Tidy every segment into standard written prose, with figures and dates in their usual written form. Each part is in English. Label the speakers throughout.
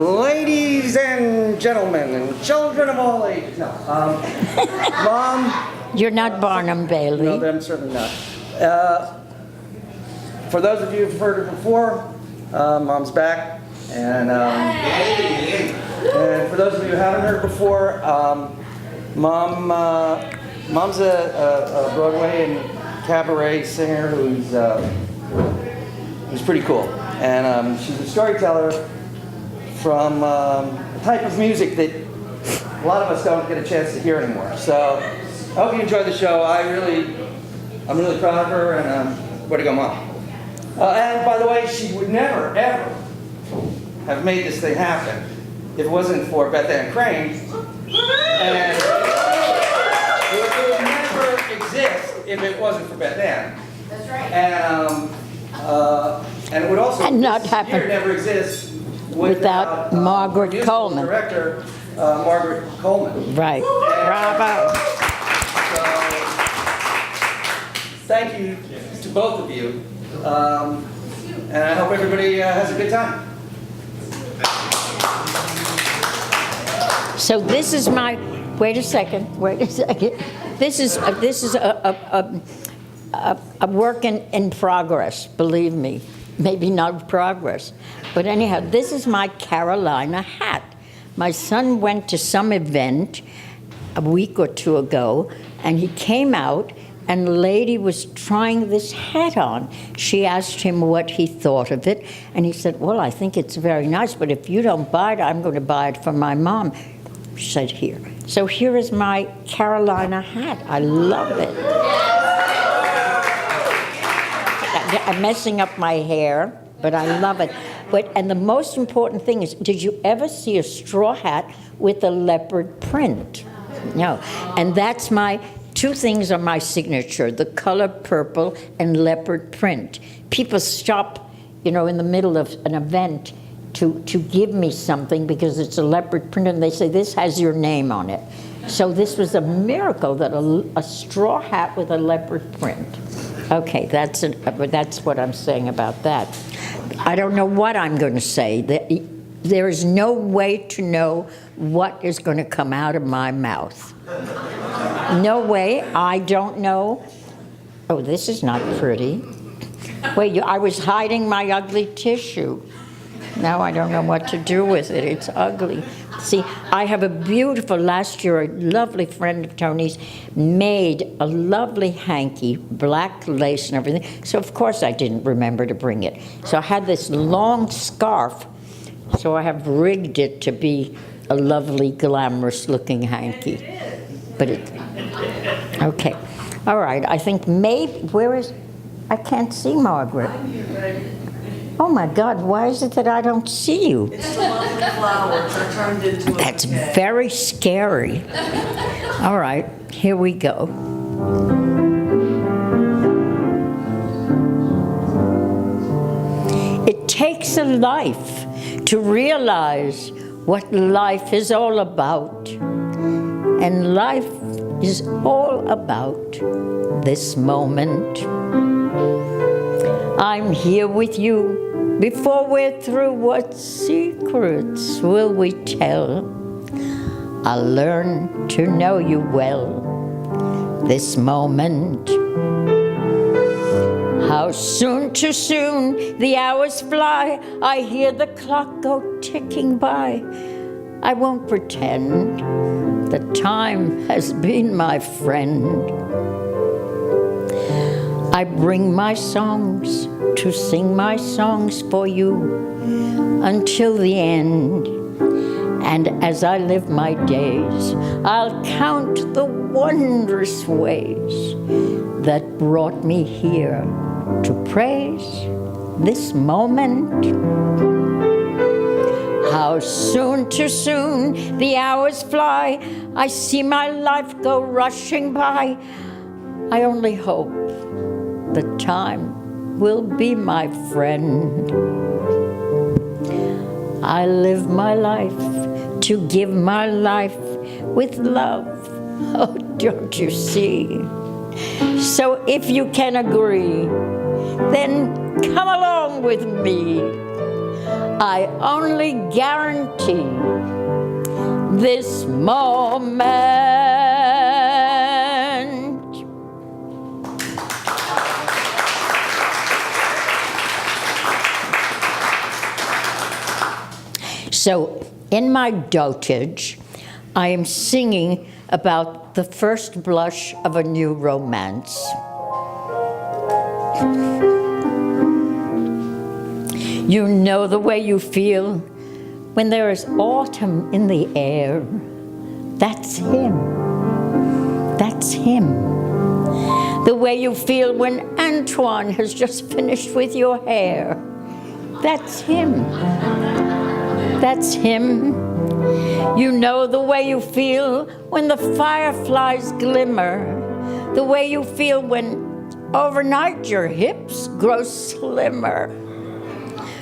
Speaker 1: Ladies and gentlemen and children of all ages. No, Mom.
Speaker 2: You're not Barnum Bailey.
Speaker 1: No, I'm certainly not. For those of you who've heard her before, Mom's back. And for those of you who haven't heard her before, Mom's a Broadway and cabaret singer who's pretty cool. And she's a storyteller from a type of music that a lot of us don't get a chance to hear anymore. So I hope you enjoy the show. I'm really proud of her, and way to go, Mom. And by the way, she would never, ever have made this thing happen if it wasn't for Beth Ann Crane. And it would never exist if it wasn't for Beth Ann.
Speaker 3: That's right.
Speaker 1: And it would also never exist
Speaker 2: without Margaret Coleman.
Speaker 1: Director Margaret Coleman.
Speaker 2: Right. Bravo.
Speaker 1: So, thank you to both of you. And I hope everybody has a good time.
Speaker 2: So this is my. Wait a second. This is a work in progress. Believe me, maybe not progress, but anyhow, this is my Carolina hat. My son went to some event a week or two ago, and he came out, and a lady was trying this hat on. She asked him what he thought of it, and he said, well, I think it's very nice, but if you don't buy it, I'm going to buy it for my mom. She said, here. So here is my Carolina hat. I love it. I'm messing up my hair, but I love it. And the most important thing is, did you ever see a straw hat with a leopard print? No. And that's two things are my signature, the color purple and leopard print. People stop, in the middle of an event to give me something because it's a leopard print, and they say, this has your name on it. So this was a miracle that a straw hat with a leopard print. Okay, that's what I'm saying about that. I don't know what I'm going to say. There is no way to know what is going to come out of my mouth. No way. I don't know. Oh, this is not pretty. Wait, I was hiding my ugly tissue. Now I don't know what to do with it. It's ugly. See, I have last year, a lovely friend of Tony's made a lovely hanky, black lace and everything. So of course I didn't remember to bring it. So I had this long scarf. So I have rigged it to be a lovely, glamorous looking hanky. But okay. All right, I think maybe, I can't see Margaret. Oh my God, why is it that I don't see you?
Speaker 3: It's the lovely flowers are turned into a
Speaker 2: That's
Speaker 3: bouquet.
Speaker 2: very scary. All right, here we go. It takes a life to realize what life is all about. And life is all about this moment. I'm here with you. Before we're through, what secrets will we tell? I'll learn to know you well this moment. How soon, too soon, the hours fly. I hear the clock go ticking by. I won't pretend that time has been my friend. I bring my songs to sing my songs for you until the end. And as I live my days, I'll count the wondrous ways that brought me here to praise this moment. How soon, too soon, the hours fly. I see my life go rushing by. I only hope that time will be my friend. I live my life to give my life with love. Oh, don't you see? So if you can agree, then come along with me. I only guarantee this moment. So, in my dotage, I am singing about the first blush of a new romance. You know the way you feel when there is autumn in the air. That's him. That's him. The way you feel when Antoine has just finished with your hair. That's him. That's him. You know the way you feel when the fireflies glimmer. The way you feel when overnight your hips grow slimmer.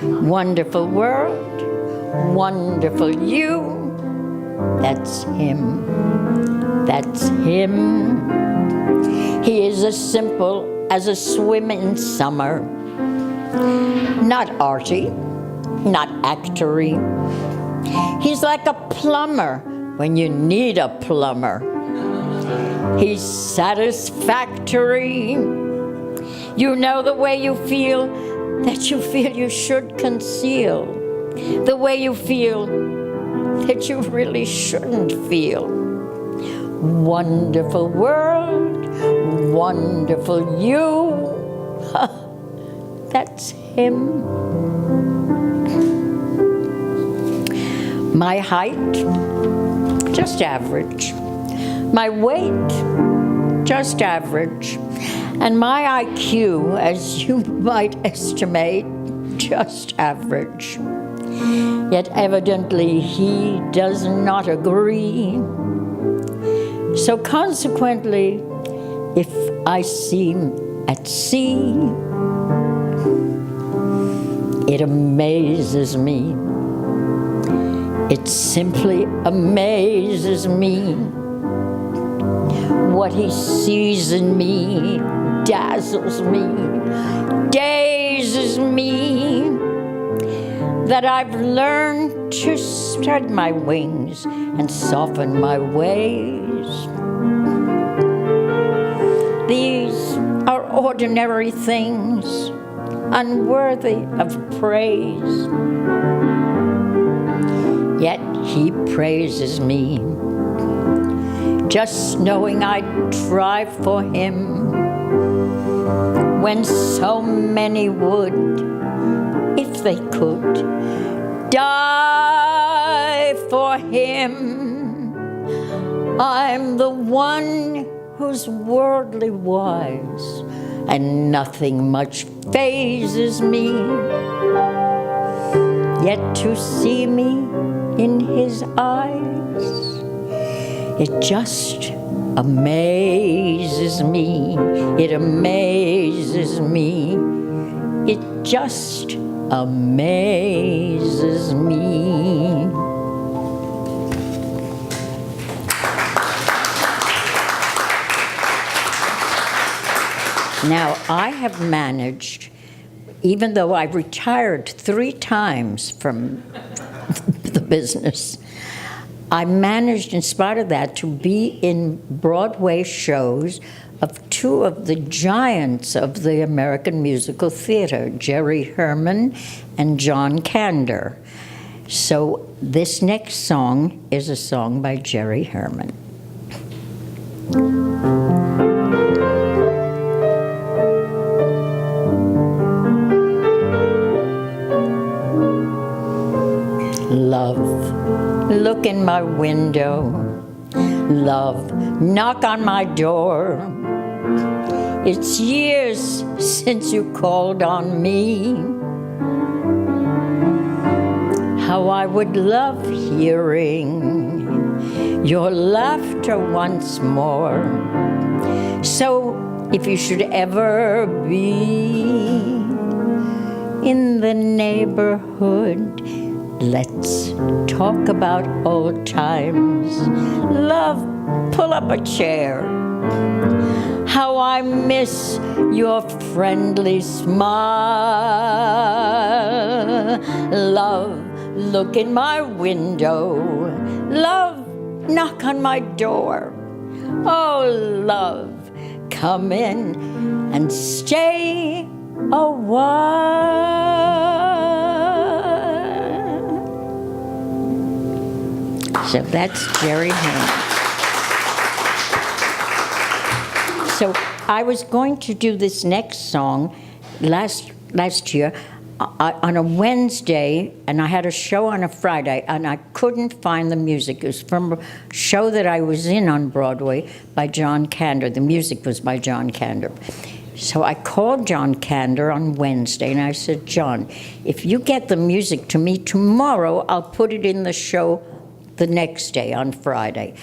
Speaker 2: Wonderful world, wonderful you. That's him. That's him. He is as simple as a swim in summer. Not arty, not actory. He's like a plumber when you need a plumber. He's satisfactory. You know the way you feel that you feel you should conceal. The way you feel that you really shouldn't feel. Wonderful world, wonderful you. That's him. My height, just average. My weight, just average. And my IQ, as you might estimate, just average. Yet evidently he does not agree. So consequently, if I seem at sea, it amazes me. It simply amazes me. What he sees in me dazzles me, dazes me, that I've learned to spread my wings and soften my ways. These are ordinary things, unworthy of praise. Yet he praises me, just knowing I'd try for him when so many would, if they could, die for him. I'm the one who's worldly wise, and nothing much phases me. Yet to see me in his eyes, it just amazes me. It amazes me. It just amazes me. Now, I have managed, even though I've retired 3 times from the business, I managed, in spite of that, to be in Broadway shows of 2 of the giants of the American musical theater, Jerry Herman and John Kander. So this next song is a song by Jerry Herman. Love, look in my window. Love, knock on my door. It's years since you called on me. How I would love hearing your laughter once more. So if you should ever be in the neighborhood, let's talk about old times. Love, pull up a chair. How I miss your friendly smile. love, look in my window. Love, knock on my door. Oh, love, come in and stay a while. So that's Jerry Haynes. So I was going to do this next song last year on a Wednesday, and I had a show on a Friday, and I couldn't find the music. It was from a show that I was in on Broadway by John Kander. The music was by John Kander. So I called John Kander on Wednesday, and I said, John, if you get the music to me tomorrow, I'll put it in the show the next day on Friday.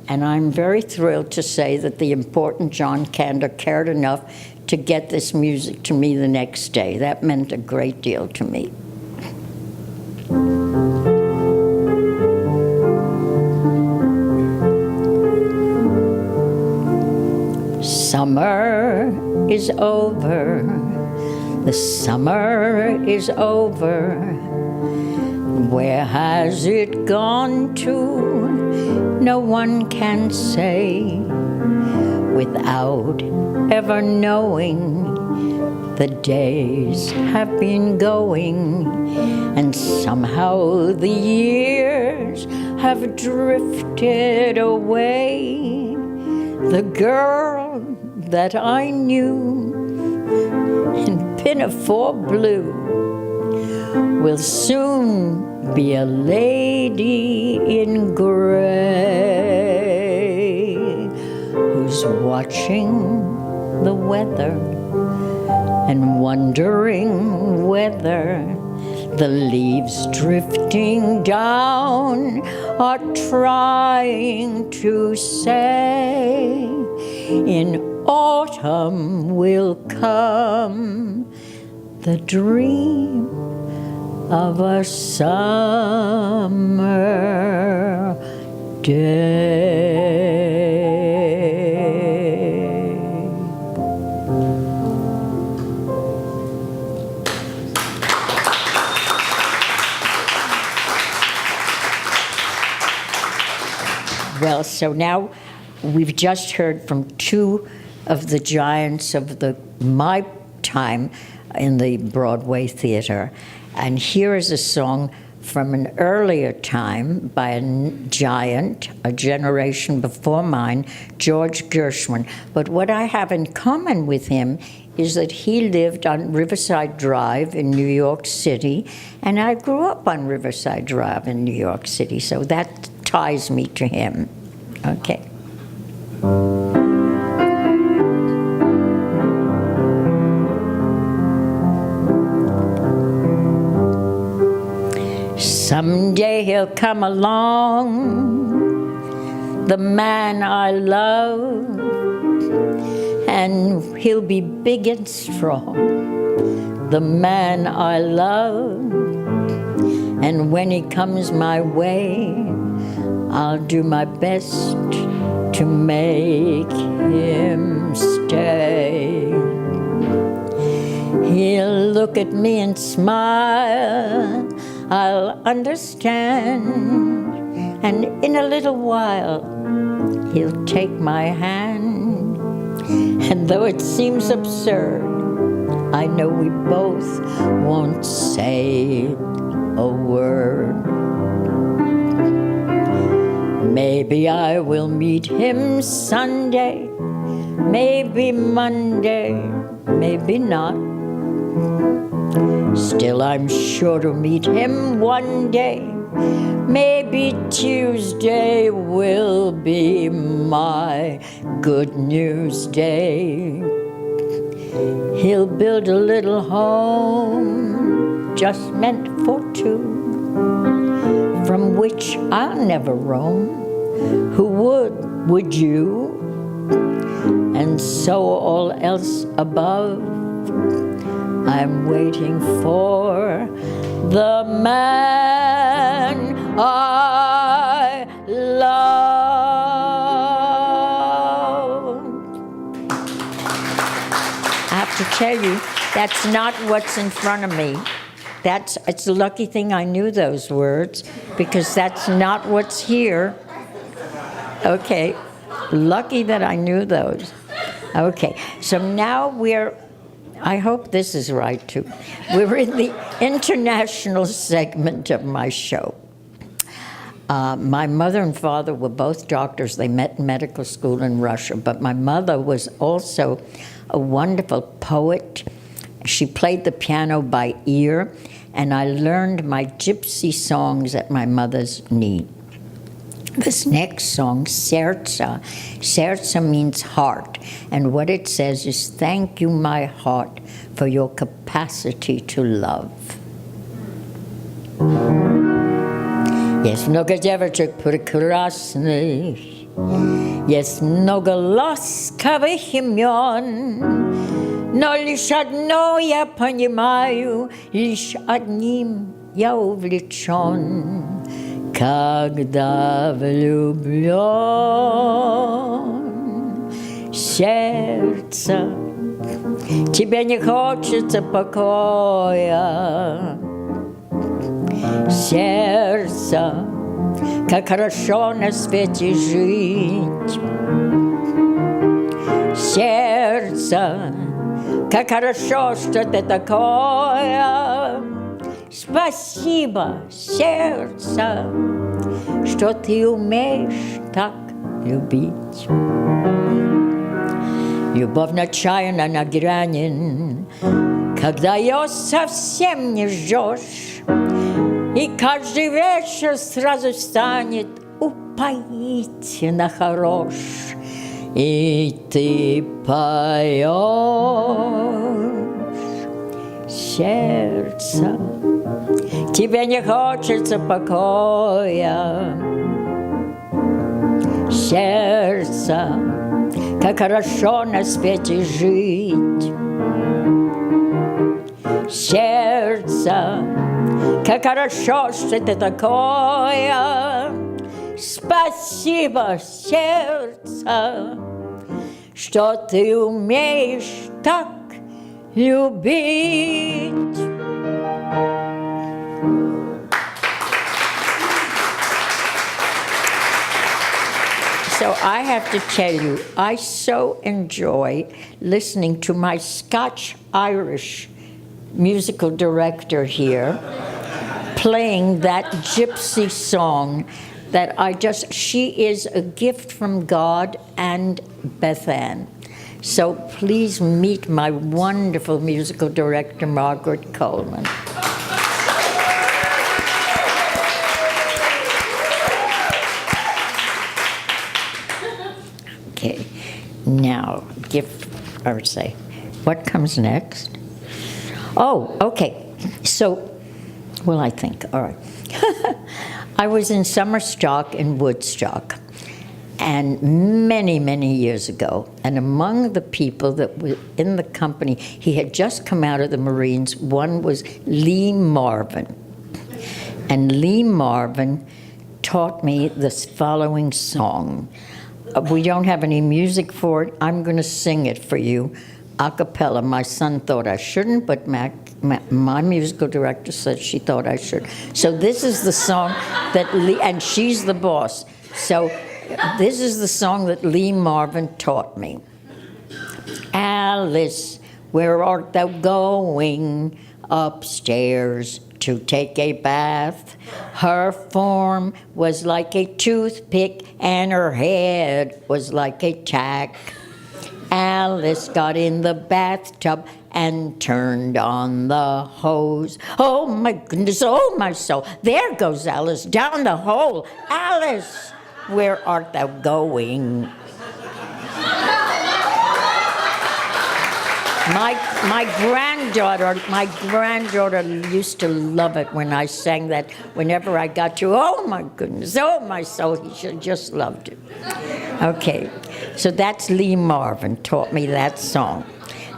Speaker 2: And I'm very thrilled to say that the important John Kander cared enough to get this music to me the next day. That meant a great deal to me. Summer is over, the summer is over. Where has it gone to? No one can say, without ever knowing. The days have been going, and somehow the years have drifted away. The girl that I knew in pinafore blue will soon be a lady in gray, who's watching the weather and wondering whether the leaves drifting down are trying to say in autumn will come the dream of a summer day. Well, so now we've just heard from two of the giants of my time in the Broadway theater. And here is a song from an earlier time by a giant, a generation before mine, George Gershwin. But what I have in common with him is that he lived on Riverside Drive in New York City, and I grew up on Riverside Drive in New York City, so that ties me to him. Okay. Someday he'll come along, the man I love, and he'll be big and strong, the man I love. And when he comes my way, I'll do my best to make him stay. He'll look at me and smile, I'll understand, and in a little while, he'll take my hand. And though it seems absurd, I know we both won't say a word. Maybe I will meet him Sunday, maybe Monday, maybe not. Still, I'm sure to meet him one day. Maybe Tuesday will be my good news day. He'll build a little home just meant for two, from which I'll never roam. Who would you? And so all else above, I'm waiting for the man I love. I have to tell you, that's not what's in front of me. it's a lucky thing I knew those words, because that's not what's here. Okay, lucky that I knew those. Okay, so now I hope this is right too. We're in the international segment of my show. My mother and father were both doctors. They met in medical school in Russia, but my mother was also a wonderful poet. She played the piano by ear, and I learned my gypsy songs at my mother's knee. This next song, Serca. Serca means heart, and what it says is, thank you, my heart, for your capacity to love. Jest mnogo dziewczyn prekrasnych, jest mnogo łaskawych imion, но лишь одно я понимаю, лишь одним я увлечен, когда влюблен. Сердце, тебе не хочется покоя. Сердце, как хорошо на свете жить. Сердце, как хорошо, что ты такое. Спасибо, сердце, что ты умеешь так любить. Любовь нечаянно на грани, когда ее совсем не ждешь, и каждый вечер сразу станет упоительно хорош, и ты поешь. Сердце, тебе не хочется покоя. Сердце, как хорошо на свете жить. Сердце, как хорошо, что ты такое. Спасибо, сердце, что ты умеешь так любить. So I have to tell you, I so enjoy listening to my Scotch-Irish musical director here playing that gypsy song that she is a gift from God and Beth Ann. So please meet my wonderful musical director, Margaret Coleman. Okay, now, what comes next? Oh, okay, so, I think, all right. I was in summer stock in Woodstock, and many, many years ago, and among the people that were in the company, he had just come out of the Marines, one was Lee Marvin. And Lee Marvin taught me this following song. We don't have any music for it. I'm going to sing it for you, a cappella. My son thought I shouldn't, but my musical director said she thought I should. So this is the song that Lee, and she's the boss. So this is the song that Lee Marvin taught me. Alice, where art thou going? Upstairs to take a bath. Her form was like a toothpick and her head was like a tack. Alice got in the bathtub and turned on the hose. Oh my goodness, oh my soul. There goes Alice down the hole. Alice, where art thou going? My granddaughter used to love it when I sang that. Whenever I got to, oh my goodness, oh my soul, she just loved it. Okay, so that's Lee Marvin taught me that song.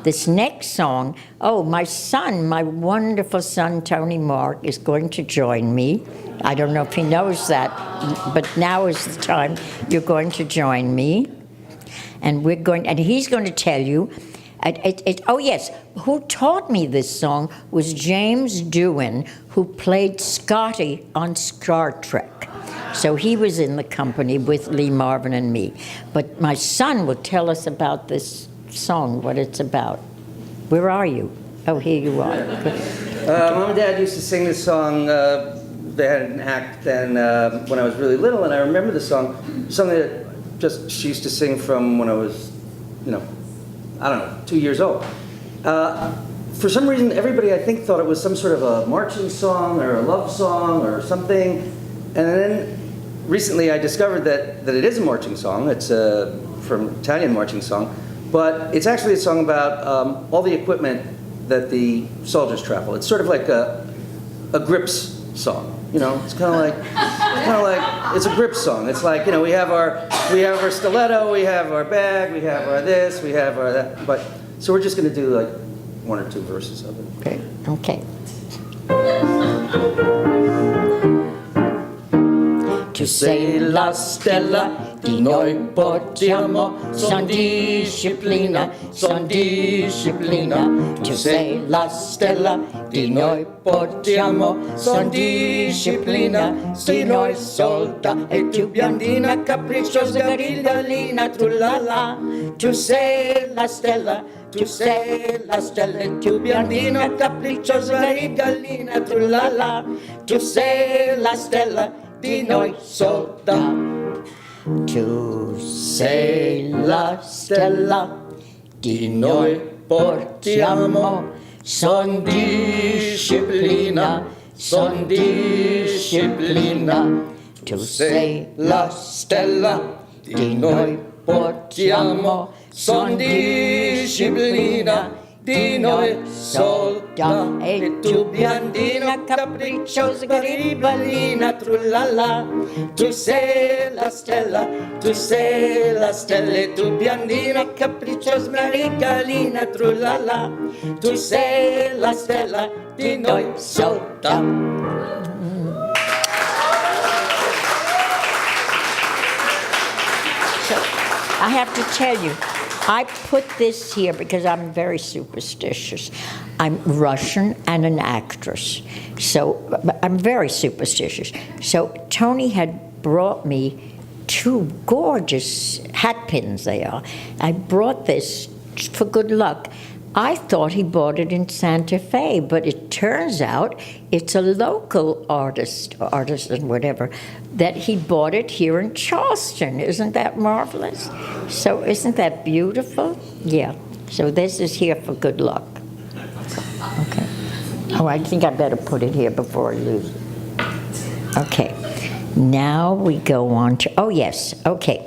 Speaker 2: This next song, my son, my wonderful son, Tony Mark, is going to join me. I don't know if he knows that, but now is the time you're going to join me. And he's going to tell you Oh, yes. Who taught me this song was James Doohan, who played Scotty on Star Trek. So he was in the company with Lee Marvin and me. But my son will tell us about this song, what it's about. Where are you? Oh, here you are.
Speaker 1: Mom and Dad used to sing this song. They had an act then when I was really little, and I remember the song. Something that just she used to sing from when I was, I don't know, 2 years old. For some reason, everybody I think thought it was some sort of a marching song or a love song or something. And then recently I discovered that it is a marching song. It's from Italian marching song, but it's actually a song about all the equipment that the soldiers travel. It's sort of like a grips song. It's kind of like it's a grip song. It's like we have our stiletto, we have our bag, we have our this, we have our that. But so we're just going to do like 1 or 2 verses of it.
Speaker 2: Okay. Tu sei la stella di noi portiamo, son disciplina. Tu sei la stella di noi portiamo, son disciplina. Di noi solta e tu biondina, capricciosa gridalina, trullala. Tu sei la stella e tu biondina, capricciosa gridalina, trullala. Tu sei la stella di noi solta. Tu sei la stella di noi portiamo, son disciplina. Tu sei la stella di noi portiamo, son disciplina. Di noi solta e tu biondina, capricciosa garibalina, trullala. Tu sei la stella e tu biondina, capricciosa garibalina, trullala. Tu sei la stella di noi solta. So, I have to tell you, I put this here because I'm very superstitious. I'm Russian and an actress, so I'm very superstitious. So Tony had brought me 2 gorgeous hat pins they are. I brought this for good luck. I thought he bought it in Santa Fe, but it turns out it's a local artisan, whatever, that he bought it here in Charleston. Isn't that marvelous? So isn't that beautiful? Yeah. So this is here for good luck. Okay. Oh, I think I better put it here before I lose it. Okay. Now we go on to, oh yes, okay.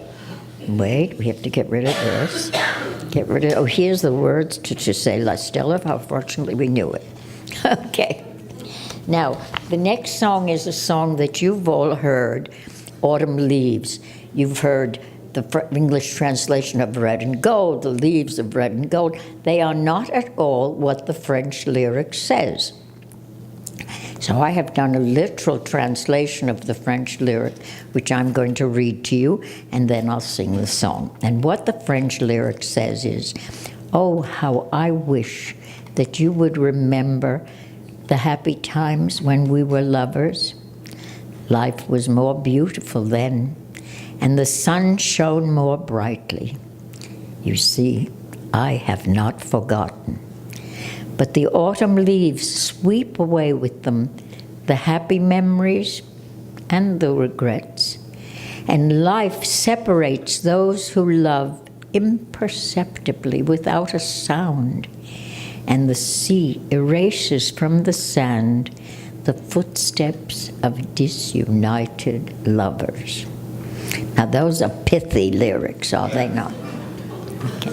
Speaker 2: Wait, we have to get rid of this. Here's the words to say La Stella. How fortunately we knew it. Okay. Now, the next song is a song that you've all heard, Autumn Leaves. You've heard the English translation of Red and Gold, the leaves of red and gold. They are not at all what the French lyric says. So I have done a literal translation of the French lyric, which I'm going to read to you, and then I'll sing the song. And what the French lyric says is, "Oh, how I wish that you would remember the happy times when we were lovers. Life was more beautiful then, and the sun shone more brightly. You see, I have not forgotten. But the autumn leaves sweep away with them the happy memories and the regrets, and life separates those who love imperceptibly without a sound, and the sea erases from the sand the footsteps of disunited lovers." Now those are pithy lyrics, are they not? Okay.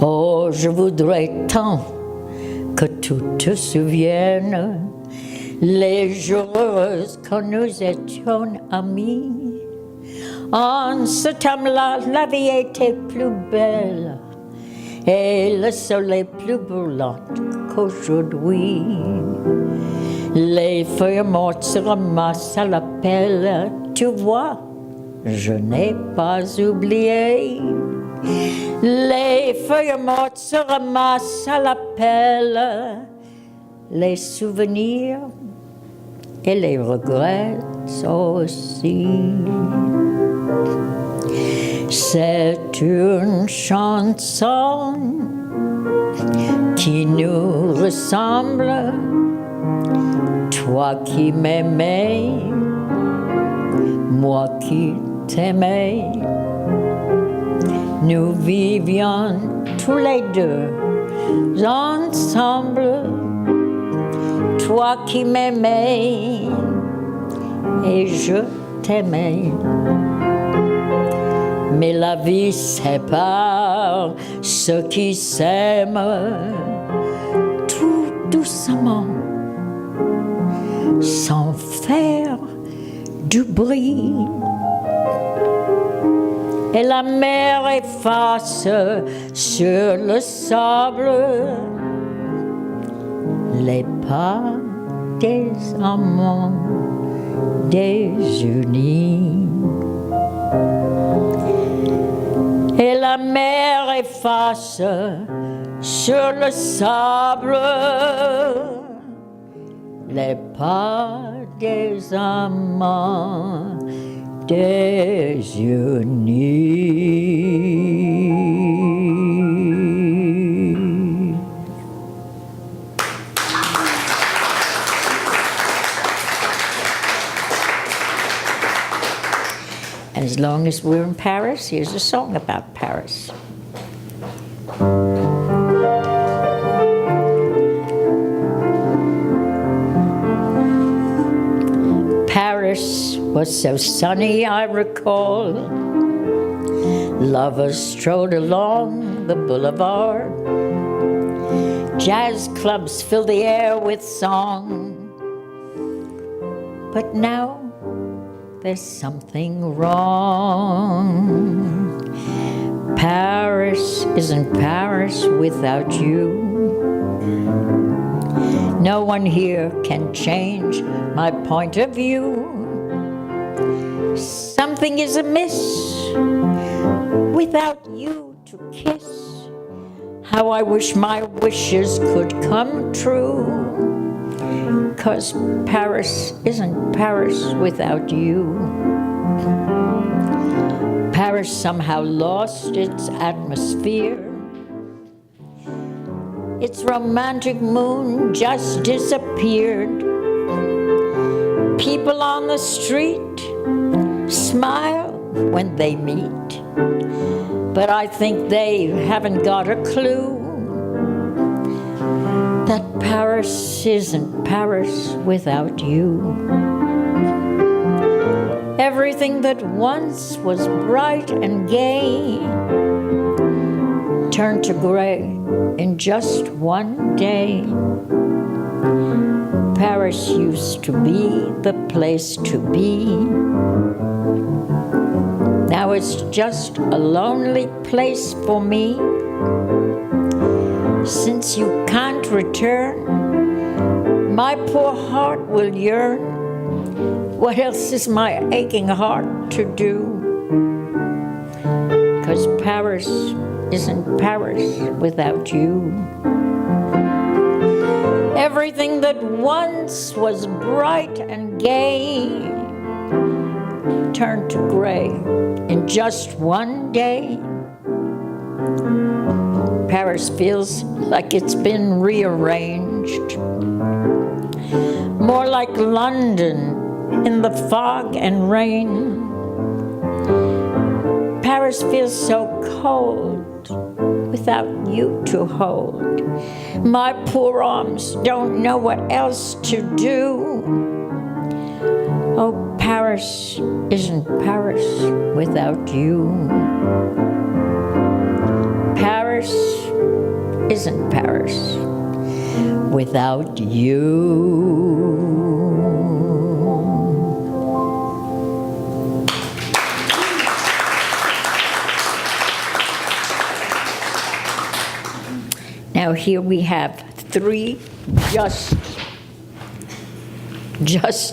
Speaker 2: Oh, je voudrais tant que tu te souviennes les jours heureux quand nous étions amis. En ce temps-là, la vie était plus belle et le soleil plus brûlant qu'aujourd'hui. Les feuilles mortes se ramassent à la pelle Tu vois, je n'ai pas oublié. Les feuilles mortes se ramassent à la pelle, les souvenirs et les regrets aussi. C'est une chanson qui nous ressemble, toi qui m'aimais, moi qui t'aimais. Nous vivions tous les deux ensemble, toi qui m'aimais et je t'aimais. Mais la vie sépare ceux qui s'aiment tout doucement, sans faire du bruit. Et la mer efface sur le sable les pas des amants désunis. Et la mer efface sur le sable les pas des amants désunis. As long as we're in Paris, here's a song about Paris. Paris was so sunny, I recall. Lovers strolled along the boulevard. Jazz clubs filled the air with song. But now there's something wrong. Paris isn't Paris without you. No one here can change my point of view. Something is amiss without you to kiss. How I wish my wishes could come true. 'Cause Paris isn't Paris without you. Paris somehow lost its atmosphere. Its romantic moon just disappeared. People on the street smile when they meet, but I think they haven't got a clue that Paris isn't Paris without you. Everything that once was bright and gay turned to gray in just one day. Paris used to be the place to be. Now it's just a lonely place for me. Since you can't return, my poor heart will yearn. What else is my aching heart to do? 'Cause Paris isn't Paris without you. Everything that once was bright and gay turned to gray in just one day. Paris feels like it's been rearranged, more like London in the fog and rain. Paris feels so cold without you to hold. My poor arms don't know what else to do. Oh, Paris isn't Paris without you. Paris isn't Paris without you. Now here we have three just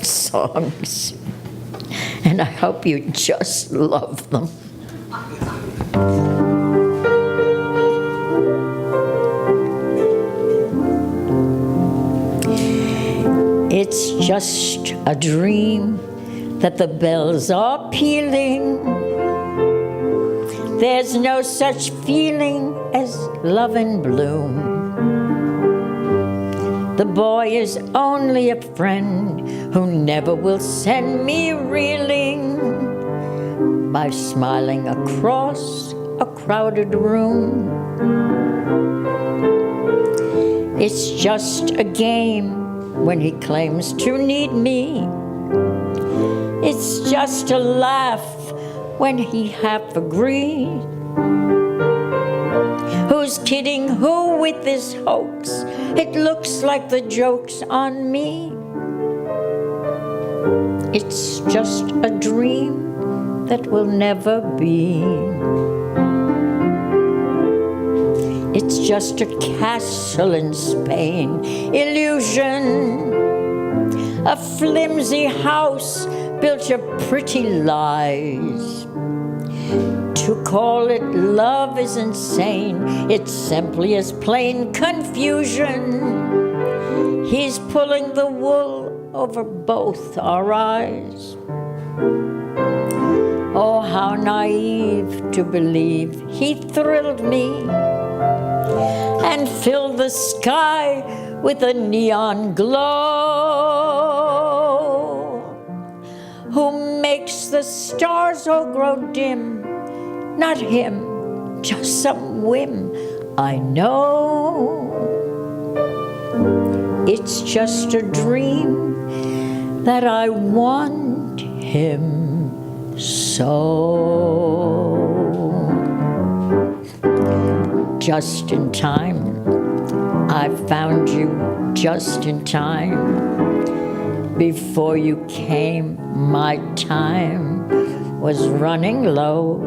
Speaker 2: songs. And I hope you just love them. It's just a dream that the bells are pealing. There's no such feeling as love in bloom. The boy is only a friend who never will send me reeling by smiling across a crowded room. It's just a game when he claims to need me. It's just a laugh when he half agrees. Who's kidding who with this hoax? It looks like the joke's on me. It's just a dream that will never be. It's just a castle in Spain, illusion, a flimsy house built of pretty lies. To call it love is insane, it's simply as plain confusion. He's pulling the wool over both our eyes. Oh, how naive to believe he thrilled me and filled the sky with a neon glow. Who makes the stars all grow dim? Not him, just some whim, I know. It's just a dream that I want him so. Just in time, I found you just in time. Before you came, my time was running low.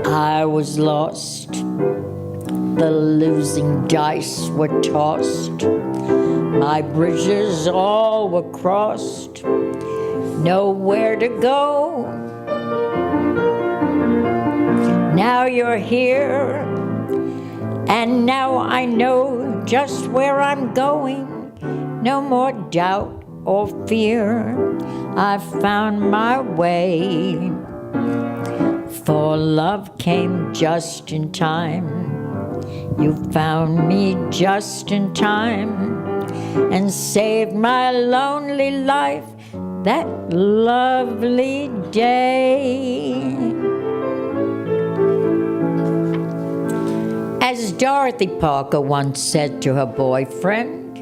Speaker 2: I was lost, the losing dice were tossed. My bridges all were crossed, nowhere to go. Now you're here, and now I know just where I'm going. No more doubt or fear, I've found my way. For love came just in time. You found me just in time and saved my lonely life that lovely day. As Dorothy Parker once said to her boyfriend,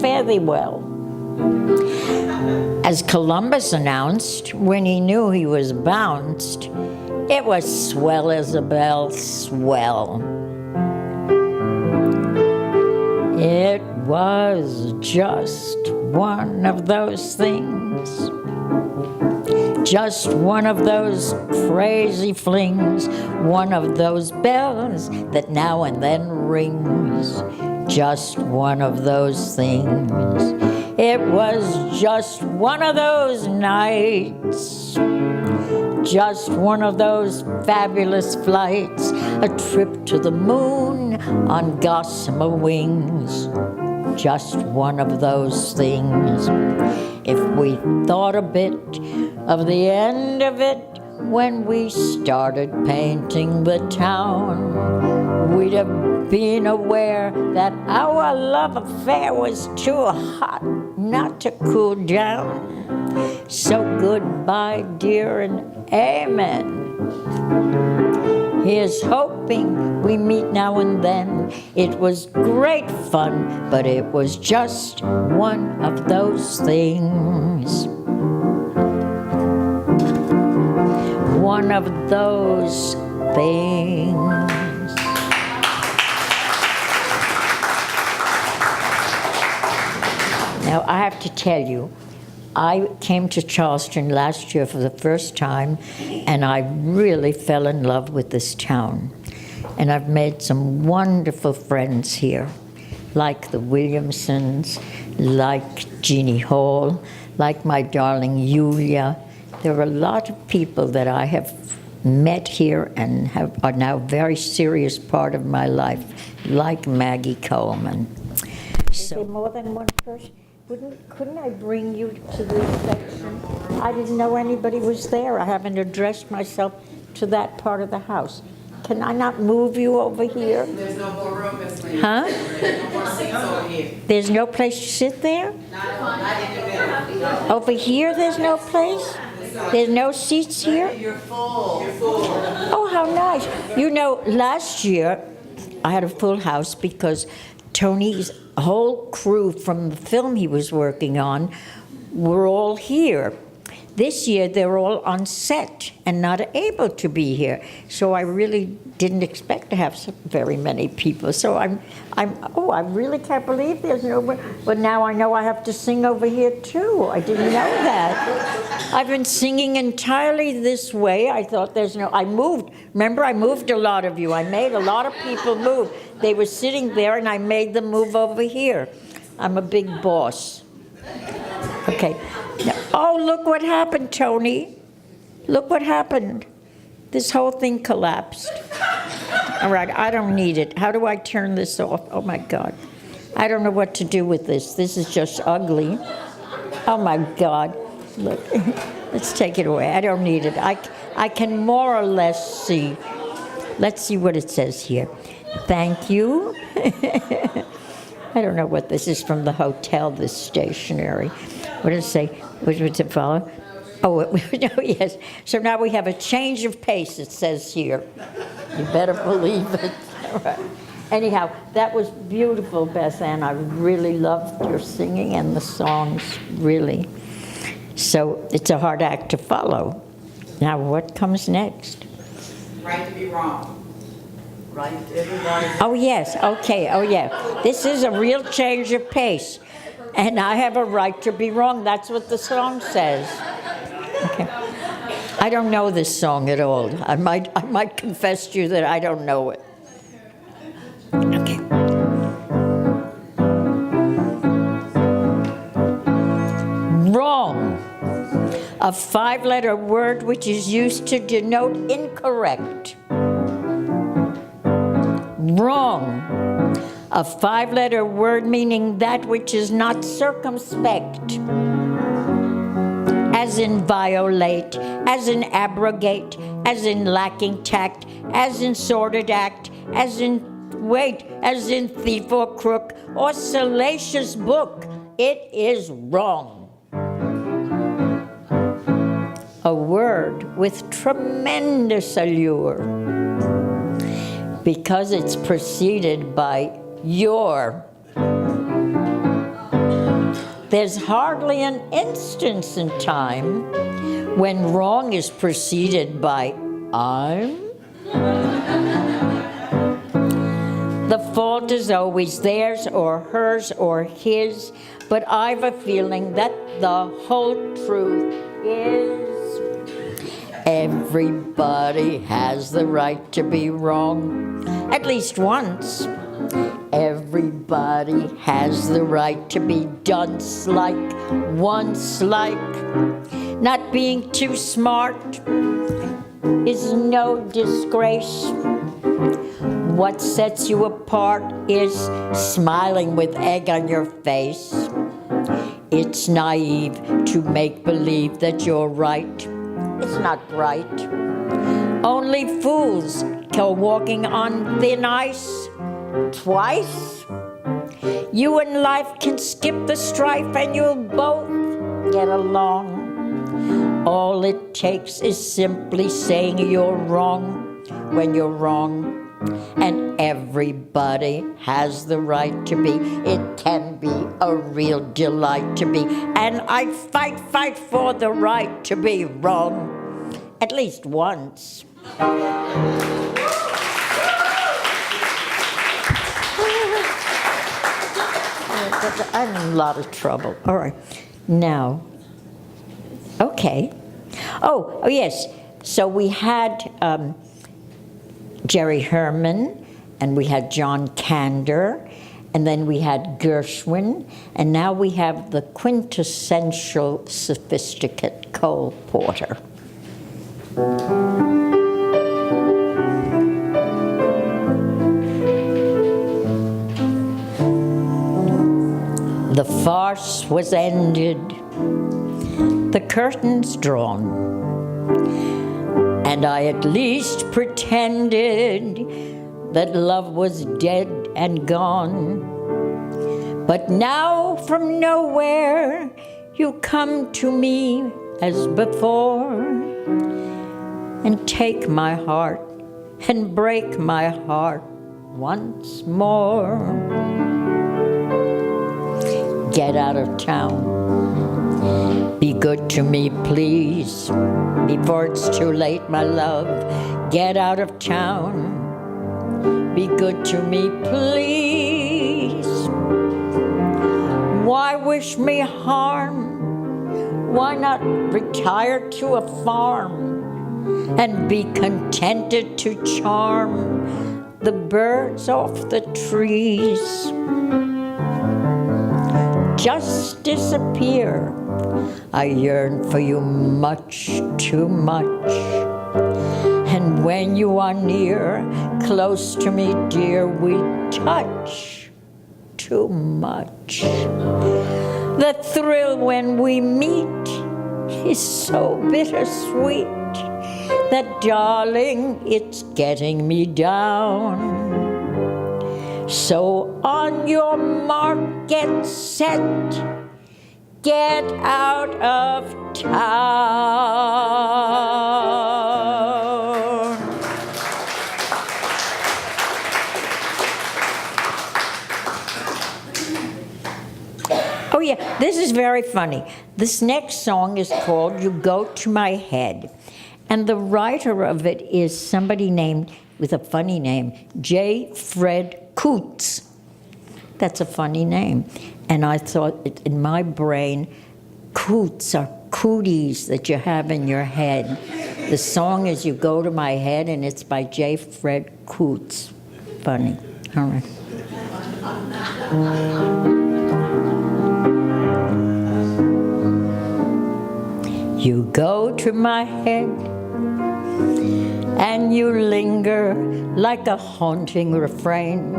Speaker 2: fare thee well. As Columbus announced when he knew he was bounced, it was swell as a bell, swell. It was just one of those things, just one of those crazy flings, one of those bells that now and then rings, just one of those things. It was just one of those nights, just one of those fabulous flights, a trip to the moon on gossamer wings, just one of those things. If we thought a bit of the end of it when we started painting the town, we'd have been aware that our love affair was too hot not to cool down. So goodbye, dear, and amen. Here's hoping we meet now and then. It was great fun, but it was just one of those things. One of those things. Now, I have to tell you, I came to Charleston last year for the first time, and I really fell in love with this town. And I've made some wonderful friends here, like the Williamsons, like Jeannie Hall, like my darling Yulia. There are a lot of people that I have met here and are now a very serious part of my life, like Maggie Coleman. Is there more than one person? Couldn't I bring you to this section? I didn't know anybody was there. I haven't addressed myself to that part of the house. Can I not move you over here?
Speaker 3: There's no more room, Miss Lynne.
Speaker 2: Huh?
Speaker 3: There's no more seats over here.
Speaker 2: There's no place to sit there?
Speaker 3: Not in the middle.
Speaker 2: Over here, there's no place? There's no seats here?
Speaker 3: You're full. You're full.
Speaker 2: Oh, how nice. You know, last year, I had a full house because Tony's whole crew from the film he was working on were all here. This year, they're all on set and not able to be here. So I really didn't expect to have very many people. So I really can't believe there's no one. But now I know I have to sing over here too. I didn't know that. I've been singing entirely this way. I thought I moved. Remember, I moved a lot of you. I made a lot of people move. They were sitting there and I made them move over here. I'm a big boss. Okay. Oh, look what happened, Tony. Look what happened. This whole thing collapsed. All right, I don't need it. How do I turn this off? Oh, my God. I don't know what to do with this. This is just ugly. Oh, my God. Look, let's take it away. I don't need it. I can more or less see. Let's see what it says here. Thank you. I don't know what this is from the hotel, this stationery. What does it say? Which would it follow? Oh, no, yes. So now we have a change of pace, it says here. You better believe it. All right. Anyhow, that was beautiful, Beth Ann. I really loved your singing and the songs, really. So it's a hard act to follow. Now, what comes next?
Speaker 3: Right to be wrong. Right, everybody.
Speaker 2: Oh, yes, okay, oh, yeah. This is a real change of pace. And I have a right to be wrong. That's what the song says. Okay. I don't know this song at all. I might confess to you that I don't know it. Okay. Wrong. A 5-letter word which is used to denote incorrect. Wrong. A 5-letter word meaning that which is not circumspect, as in violate, as in abrogate, as in lacking tact, as in sordid act, as in weight, as in thief or crook, or salacious book. It is wrong. A word with tremendous allure, because it's preceded by your. There's hardly an instance in time when wrong is preceded by I'm. The fault is always theirs or hers or his, but I've a feeling that the whole truth is everybody has the right to be wrong, at least once. Everybody has the right to be dunce like, once like. Not being too smart is no disgrace. What sets you apart is smiling with egg on your face. It's naive to make believe that you're right. It's not right. Only fools go walking on thin ice. Twice? You and life can skip the strife and you'll both get along. All it takes is simply saying you're wrong when you're wrong. And everybody has the right to be. It can be a real delight to be. And I fight for the right to be wrong. At least once. I'm in a lot of trouble. All right. Now, okay. Oh, yes. So we had Jerry Herman, and we had John Kander, and then we had Gershwin, and now we have the quintessential sophisticate Cole Porter. The farce was ended, the curtains drawn, and I at least pretended that love was dead and gone. But now from nowhere you come to me as before, and take my heart and break my heart once more. Get out of town. Be good to me, please, before it's too late, my love. Get out of town. Be good to me, please. Why wish me harm? Why not retire to a farm and be contented to charm the birds off the trees? Just disappear. I yearn for you much too much. And when you are near, close to me, dear, we touch too much. The thrill when we meet is so bittersweet that, darling, it's getting me down. So on your mark, get set, get out of town. Oh yeah, this is very funny. This next song is called You Go to My Head. And the writer of it is somebody named, with a funny name, J. Fred Coots. That's a funny name. And I thought, in my brain, coots are cooties that you have in your head. The song is You Go to My Head, and it's by J. Fred Coots. Funny. All right. You go to my head, and you linger like a haunting refrain,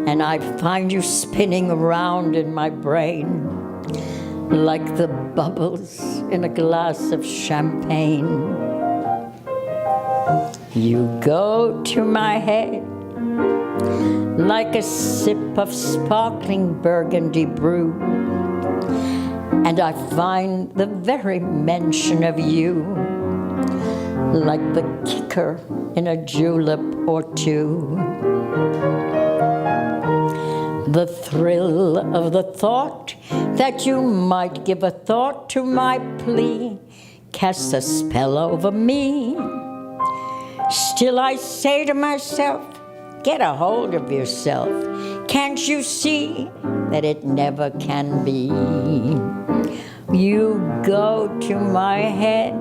Speaker 2: and I find you spinning around in my brain like the bubbles in a glass of champagne. You go to my head like a sip of sparkling burgundy brew, and I find the very mention of you like the kicker in a julep or two. The thrill of the thought that you might give a thought to my plea casts a spell over me. Still I say to myself, get a hold of yourself. Can't you see that it never can be? You go to my head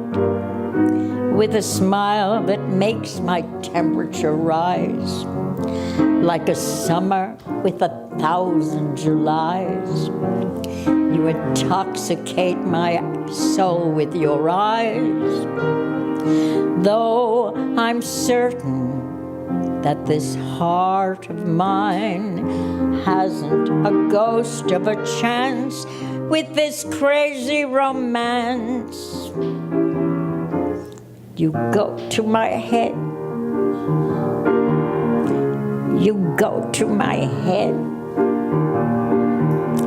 Speaker 2: with a smile that makes my temperature rise, like a summer with 1,000 Julys. You intoxicate my soul with your eyes, though I'm certain that this heart of mine hasn't a ghost of a chance with this crazy romance. You go to my head. You go to my head.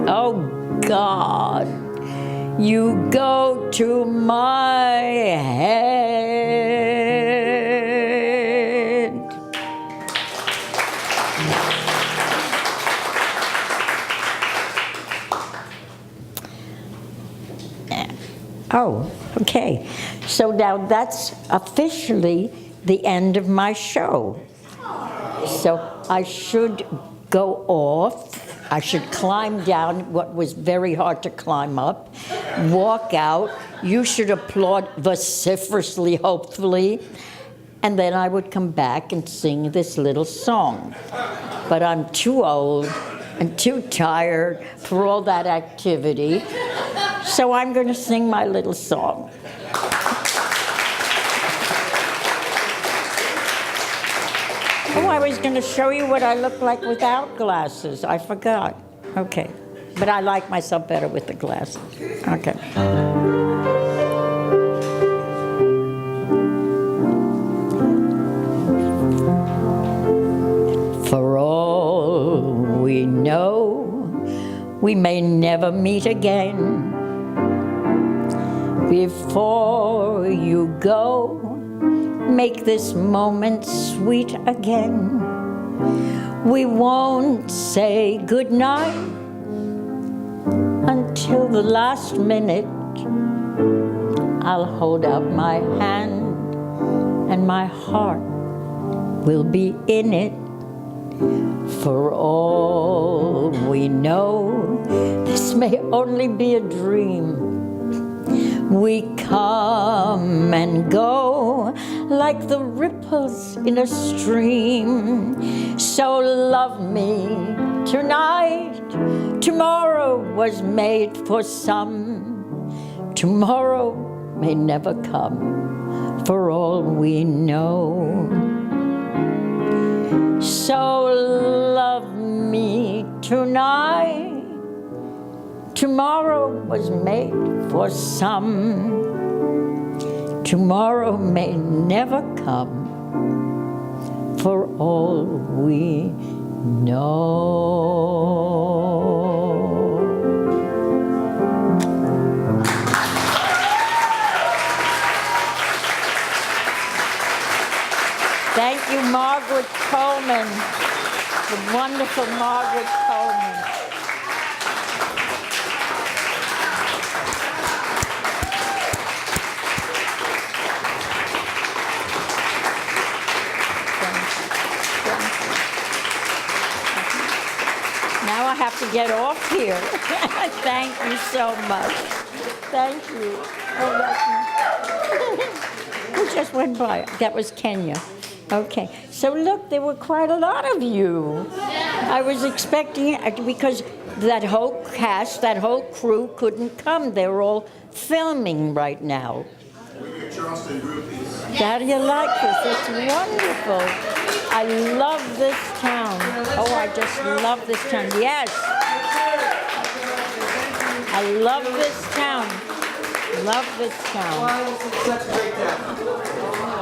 Speaker 2: Oh God, you go to my head. Oh, okay. So now that's officially the end of my show. So I should go off. I should climb down what was very hard to climb up, walk out. You should applaud vociferously, hopefully. and then I would come back and sing this little song. But I'm too old and too tired for all that activity, so I'm going to sing my little song. Oh, I was going to show you what I look like without glasses. I forgot. Okay. But I like myself better with the glasses. Okay. For all we know, we may never meet again. Before you go, make this moment sweet again. We won't say goodnight until the last minute. I'll hold out my hand and my heart will be in it. For all we know, this may only be a dream. We come and go like the ripples in a stream. So love me tonight. Tomorrow was made for some. Tomorrow may never come, for all we know. So love me tonight. Tomorrow was made for some. Tomorrow may never come, for all we know. Thank you, Margaret Coleman, the wonderful Margaret Coleman. Now I have to get off here. Thank you so much. Thank you. Oh, who just went by? That was Kenya. Okay. So look, there were quite a lot of you. I was expecting it because that whole cast, that whole crew couldn't come. They were all filming right now.
Speaker 4: We're your Charleston groupies.
Speaker 2: How do you like this? It's wonderful. I love this town. Oh, I just love this town. Yes. I love this town. Love this town.
Speaker 1: It's such a great town.